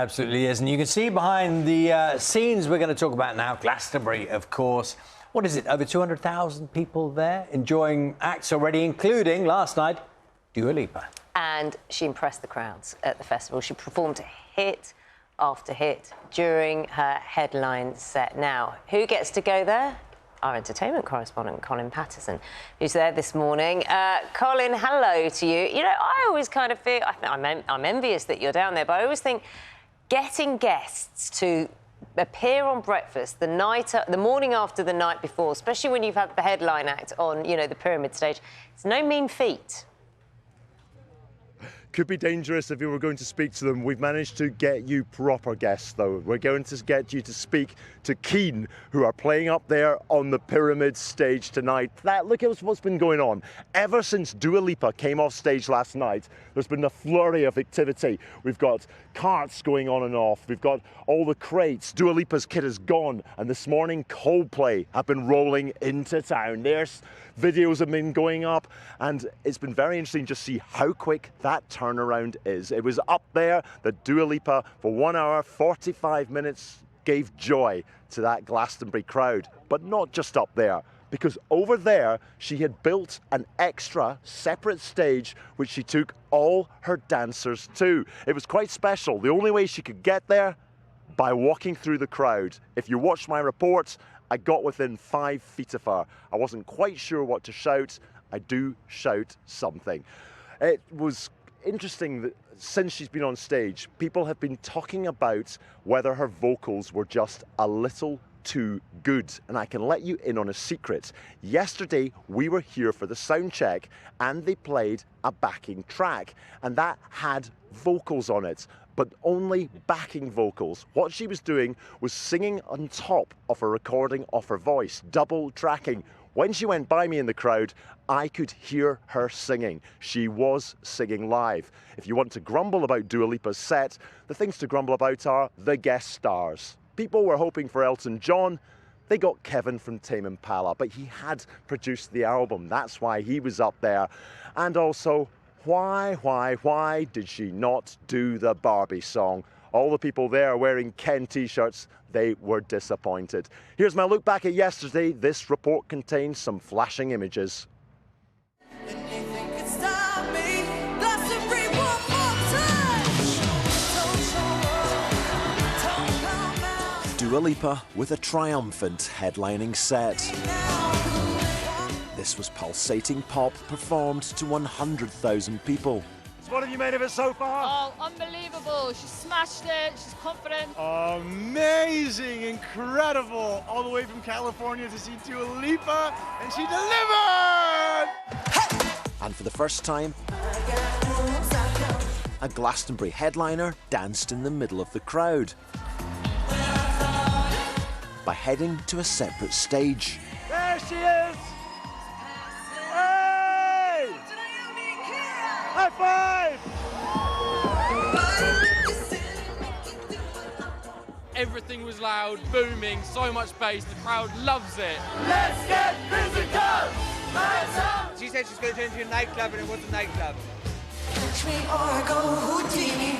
Absolutely is. And you can see behind the scenes we're going to talk about now, Glastonbury, of course. What is it, over 200,000 people there enjoying acts already, including, last night, Dua Lipa. And she impressed the crowds at the festival. She performed hit after hit during her headline set. Now, who gets to go there? Our entertainment correspondent, Colin Patterson, who's there this morning. Colin, hello to you. You know, I always kind of feel... I'm envious that you're down there, but I always think getting guests to appear on breakfast the morning after the night before, especially when you've had the headline act on, you know, the Pyramid stage, it's no mean feat. Could be dangerous if you were going to speak to them. We've managed to get you proper guests, though. We're going to get you to speak to Keane, who are playing up there on the Pyramid stage tonight. Look at what's been going on. Ever since Dua Lipa came off stage last night, there's been a flurry of activity. We've got carts going on and off. We've got all the crates. Dua Lipa's kit is gone. And this morning, Coldplay have been rolling into town. There's videos have been going up, and it's been very interesting to see how quick that turnaround is. It was up there that Dua Lipa, for 1 hour, 45 minutes, gave joy to that Glastonbury crowd. But not just up there, because over there, she had built an extra separate stage which she took all her dancers to. It was quite special. The only way she could get there, by walking through the crowd. If you watch my report, I got within 5 feet of her. I wasn't quite sure what to shout. I do shout something. It was interesting that since she's been on stage, people have been talking about whether her vocals were just a little too good. And I can let you in on a secret. Yesterday, we were here for the sound check and they played a backing track, and that had vocals on it, but only backing vocals. What she was doing was singing on top of a recording of her voice, double tracking. When she went by me in the crowd, I could hear her singing. She was singing live. If you want to grumble about Dua Lipa's set, the things to grumble about are the guest stars. People were hoping for Elton John. They got Kevin from Tame Impala, but he had produced the album. That's why he was up there. And also, why did she not do the Barbie song? All the people there wearing Ken t-shirts, they were disappointed. Here's my look back at yesterday. This report contains some flashing images. Dua Lipa with a triumphant headlining set. This was pulsating pop performed to 100,000 people. What have you made of it so far? Oh, unbelievable. She smashed it. She's confident. Amazing, incredible. All the way from California to see Dua Lipa, and she delivered! And for the first time, a Glastonbury headliner danced in the middle of the crowd by heading to a separate stage. There she is! Hey! High five! Everything was loud, booming, so much bass, the crowd loves it. Let's get physical! She said she's going to turn into a nightclub, and it was a nightclub. Catch me or go Houdini.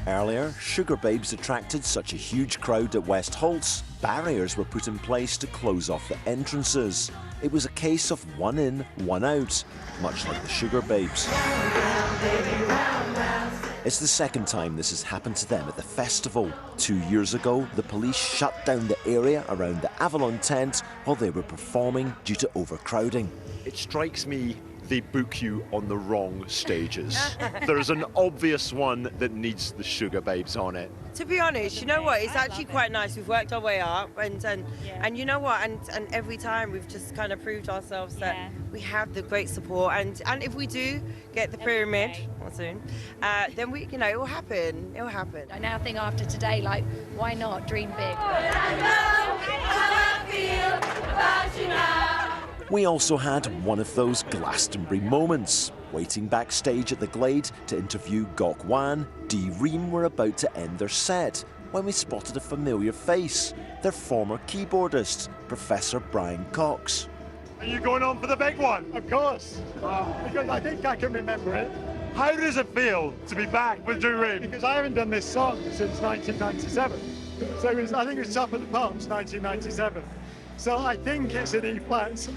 Earlier, Sugarbabes attracted such a huge crowd at West Holt's, barriers were put in place to close off the entrances. It was a case of one in, one out, much like the Sugarbabes. It's the second time this has happened to them at the festival. 2 years ago, the police shut down the area around the Avalon tent while they were performing due to overcrowding. It strikes me they book you on the wrong stages. There's an obvious one that needs the Sugarbabes on it. To be honest, you know what, it's actually quite nice. We've worked our way up, and you know what, and every time we've just kind of proved ourselves that we have the great support, and if we do get the Pyramid, or soon, then we, you know, it will happen. It will happen. I now think after today, like, why not dream big? We also had one of those Glastonbury moments. Waiting backstage at the Glade to interview Gok Wan, Dee Ream were about to end their set when we spotted a familiar face, their former keyboardist, Professor Brian Cox. Are you going on for the big one? Of course. Because I think I can remember it. How does it feel to be back with Dream? Because I haven't done this song since 1997. So I think it was Top of the Pops, 1997. So I think it's in E flats.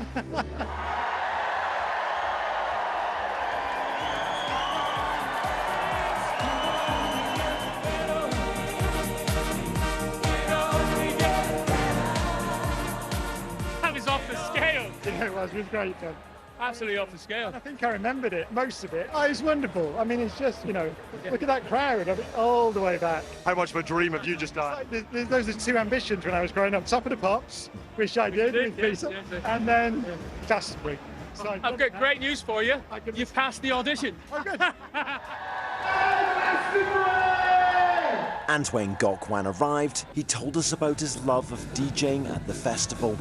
That was off the scale. Yeah, it was great fun. Absolutely off the scale. I think I remembered it, most of it. Oh, it's wonderful. I mean, it's just, look at that crowd of it all the way back. How much of a dream have you just done? Those are two ambitions when I was growing up. Top of the Pops, which I did with Peter, and then Glastonbury. So I've got great news for you. You've passed the audition. Oh, good. And when Gokwan arrived, he told us about his love of DJing at the festival.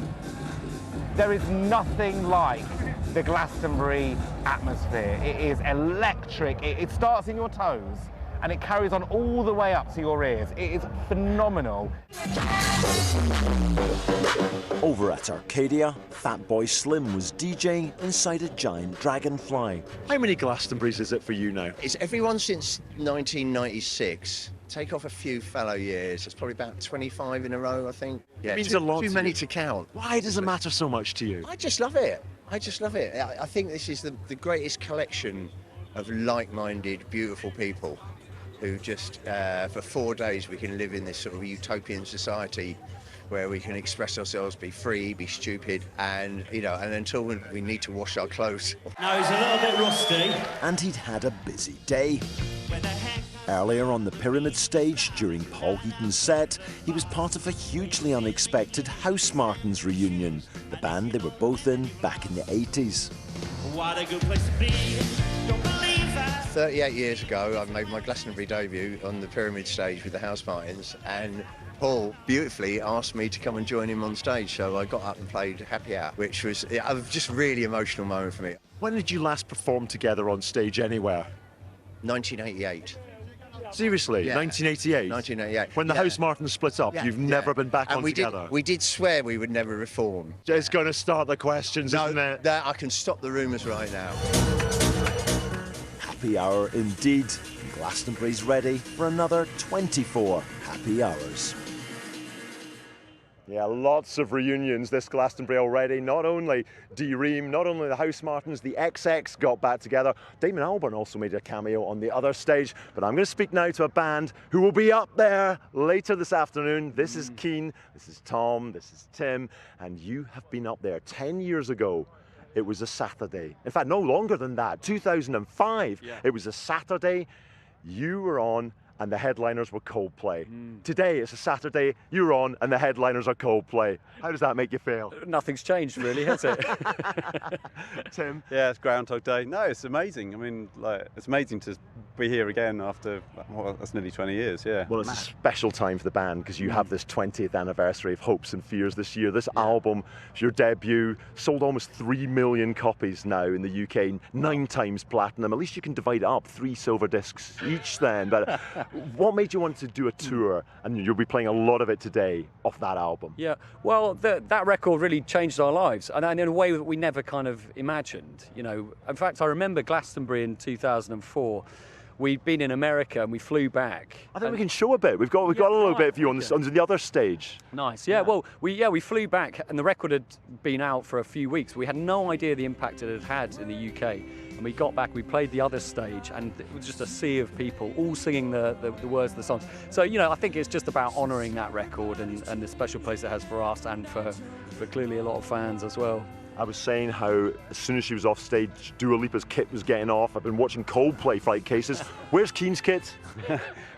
There is nothing like the Glastonbury atmosphere. It is electric. It starts in your toes and it carries on all the way up to your ears. It is phenomenal. Over at Arcadia, Fatboy Slim was DJing inside a giant dragonfly. How many Glastonburys is it for you now? It's everyone since 1996. Take off a few fallow years. It's probably about 25 in a row, I think. Yeah, it means a lot. Too many to count. Why does it matter so much to you? I just love it. I just love it. I think this is the greatest collection of like-minded, beautiful people who just, for 4 days, we can live in this sort of utopian society where we can express ourselves, be free, be stupid, and, and until we need to wash our clothes. Now he's a little bit rusty. And he'd had a busy day. Earlier on the Pyramid stage, during Paul Heaton's set, he was part of a hugely unexpected House Martins reunion, the band they were both in back in the 80s. What a good place to be. Don't believe that. 38 years ago, I made my Glastonbury debut on the Pyramid stage with the House Martins, and Paul beautifully asked me to come and join him on stage, so I got up and played Happy Hour, which was just a really emotional moment for me. When did you last perform together on stage anywhere? 1988. Seriously, Yeah. 1988? 1988. When the House Martins split up, you've never been back and on we together? We did swear we would never reform. It's going to start the questions, isn't it? I can stop the rumours right now. Happy Hour indeed. Glastonbury's ready for another 24 happy hours. Yeah, lots of reunions this Glastonbury already. Not only D-Ream, not only the House Martins, the XX got back together. Damon Albarn also made a cameo on the other stage. But I'm going to speak now to a band who will be up there later this afternoon. This is Keane, this is Tom, this is Tim, and you have been up there 10 years ago. It was a Saturday. In fact, no longer than that, 2005. Yeah. It was a Saturday. You were on, and the headliners were Coldplay. Today, it's a Saturday, you're on, and the headliners are Coldplay. How does that make you feel? Nothing's changed, really, has it? Tim? Yeah, it's Groundhog Day. No, it's amazing. I mean, it's amazing to be here again after, that's nearly 20 years, yeah. Well, it's a special time for the band because you have this 20th anniversary of Hopes and Fears this year. This album, your debut, sold almost 3 million copies now in the UK, 9 times platinum. At least you can divide it up, 3 silver discs each then. But what made you want to do a tour? And you'll be playing a lot of it today off that album. Yeah, well, that record really changed our lives, and in a way that we never kind of imagined. In fact, I remember Glastonbury in 2004. We'd been in America and we flew back. I think we can show a bit. We've got a little bit of you on the other stage. Nice. Yeah. Well, we flew back and the record had been out for a few weeks. We had no idea the impact it had in the UK. And we got back, we played the other stage, and it was just a sea of people all singing the words of the songs. So, I think it's just about honouring that record and the special place it has for us and for clearly a lot of fans as well. I was saying how as soon as she was off stage, Dua Lipa's kit was getting off. I've been watching Coldplay flight cases. Where's Keane's kit?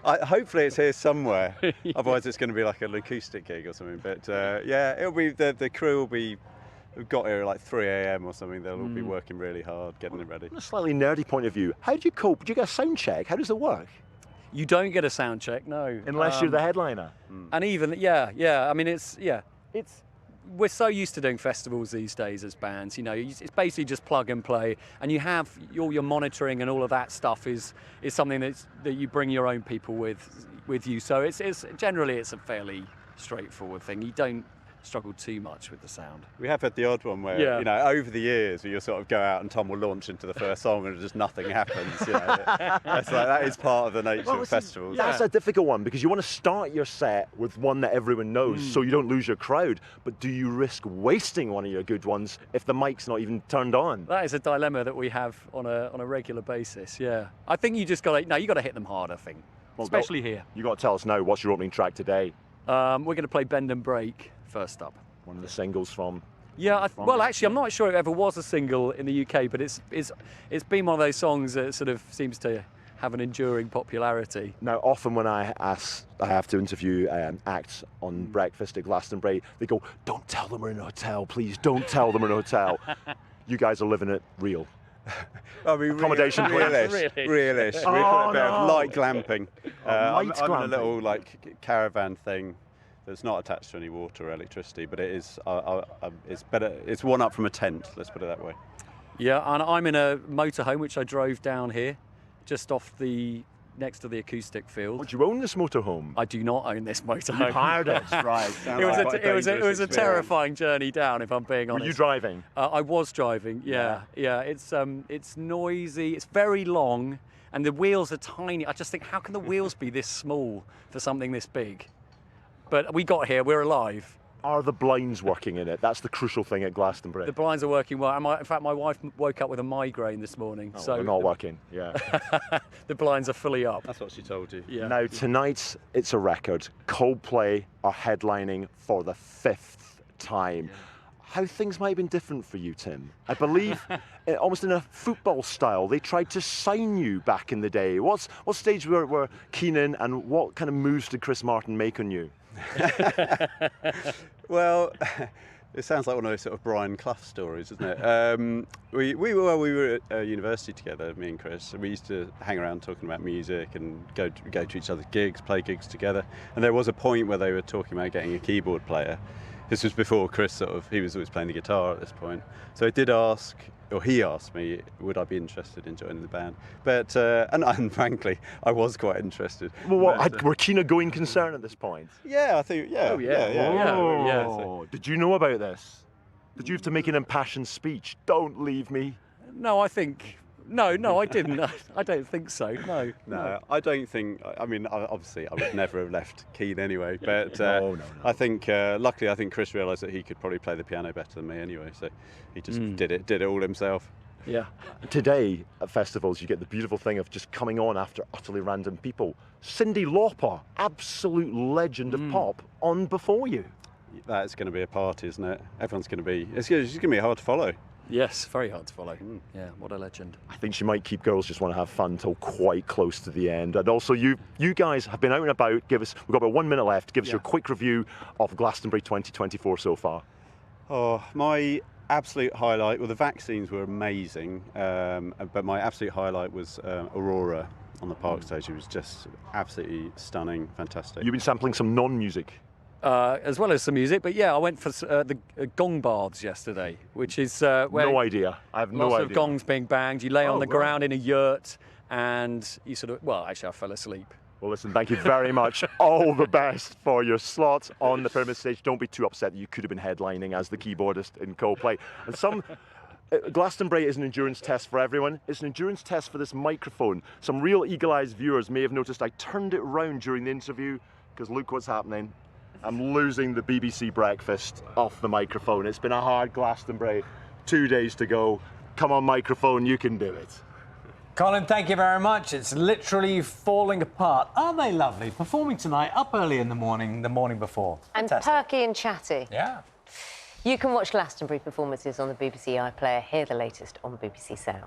Hopefully it's here somewhere. Otherwise it's going to be like an acoustic gig or something. But yeah, it'll be the crew will be. We've got here at like 3 a.m. or something. They'll all be working really hard, getting it ready. From a slightly nerdy point of view, how do you cope? Do you get a sound check? How does it work? You don't get a sound check, no. Unless you're the headliner. And even, I mean, we're so used to doing festivals these days as bands, it's basically just plug and play, and you have all your monitoring and all of that stuff is something that you bring your own people with you. So it's generally a fairly straightforward thing. You don't struggled too much with the sound. We have had the odd one where, Yeah. you know, over the years, you'll sort of go out and Tom will launch into the first song and just nothing happens. You know, that is part of the nature of festivals. That's a difficult one because you want to start your set with one that everyone knows so you don't lose your crowd. But do you risk wasting one of your good ones if the mic's not even turned on? That is a dilemma that we have on a regular basis. Yeah, I think you just got to hit them hard. I think, especially here. You got to tell us now. What's your opening track today? We're going to play Bend and Break first up. One of the singles from. Yeah, well, actually, I'm not sure it ever was a single in the UK, but it's been one of those songs that sort of seems to have an enduring popularity. Now, often when I have to interview acts on breakfast at Glastonbury, they go, "Don't tell them we're in a hotel, please. Don't tell them we're in a hotel." You guys are living it real. I mean, accommodation, realish. We put a bit of light glamping. I'm in a glamping. little caravan thing that's not attached to any water or electricity, but it is. It's better. It's one up from a tent. Let's put it that way. Yeah, and I'm in a motorhome which I drove down here, just next to the acoustic field. Oh, do you own this motorhome? I do not own this motorhome. You hired it, right? It was a terrifying journey down, if I'm being honest. Were you driving? I was driving. Yeah. It's noisy. It's very long, and the wheels are tiny. I just think, how can the wheels be this small for something this big? But we got here. We're alive. Are the blinds working in it? That's the crucial thing at Glastonbury. The blinds are working well. In fact, my wife woke up with a migraine this morning. Oh, so they're not working, yeah. The blinds are fully up. That's what she told you. Yeah. Now, tonight, it's a record. Coldplay are headlining for the 5th time. How things might have been different for you, Tim. I believe, almost in a football style, they tried to sign you back in the day. What stage were Keane in, and what kind of moves did Chris Martin make on you? Well, it sounds like one of those sort of Brian Clough stories, isn't it? We were at university together, me and Chris. And we used to hang around talking about music and go to each other's gigs, play gigs together. And there was a point where they were talking about getting a keyboard player. This was before Chris he was always playing the guitar at this point. So he asked me, would I be interested in joining the band? But and frankly, I was quite interested. Well, were Keane a going concern at this point? Yeah, I think. Yeah. Oh, yeah. Oh, did you know about this? Did you have to make an impassioned speech? Don't leave me. No, I think. No, I didn't. I don't think so. No. I don't think. I mean, obviously, I would never have left Keane anyway. But No. I think, luckily, I think Chris realised that he could probably play the piano better than me anyway. So he just did it all himself. Yeah. Today at festivals, you get the beautiful thing of just coming on after utterly random people. Cyndi Lauper, absolute legend of pop, on before you. That's going to be a party, isn't it? Everyone's going to be. It's going to be hard to follow. Yes, very hard to follow. Yeah, what a legend. I think she might keep Girls Just Want to Have Fun till quite close to the end. And also, you guys have been out and about. We've got about 1 minute left. Give us your quick review of Glastonbury 2024 so far. Oh, my absolute highlight. Well, the vaccines were amazing, but my absolute highlight was Aurora on the Park stage. It was just absolutely stunning, fantastic. You've been sampling some non-music. As well as some music, but yeah, I went for the gong baths yesterday, which is where no idea. I have no idea. Lots of gongs being banged. You lay on the ground in a yurt, and you actually I fell asleep. Well, listen, thank you very much. All the best for your slot on the Pyramid stage. Don't be too upset that you could have been headlining as the keyboardist in Coldplay. And Glastonbury is an endurance test for everyone. It's an endurance test for this microphone. Some real eagle-eyed viewers may have noticed I turned it round during the interview because look what's happening. I'm losing the BBC breakfast off the microphone. It's been a hard Glastonbury. 2 days to go. Come on, microphone, you can do it. Colin, thank you very much. It's literally falling apart. Aren't they lovely? Performing tonight, up early in the morning before. And Fantastic. perky and chatty. Yeah. You can watch Glastonbury performances on the BBC iPlayer, hear the latest on BBC Sounds.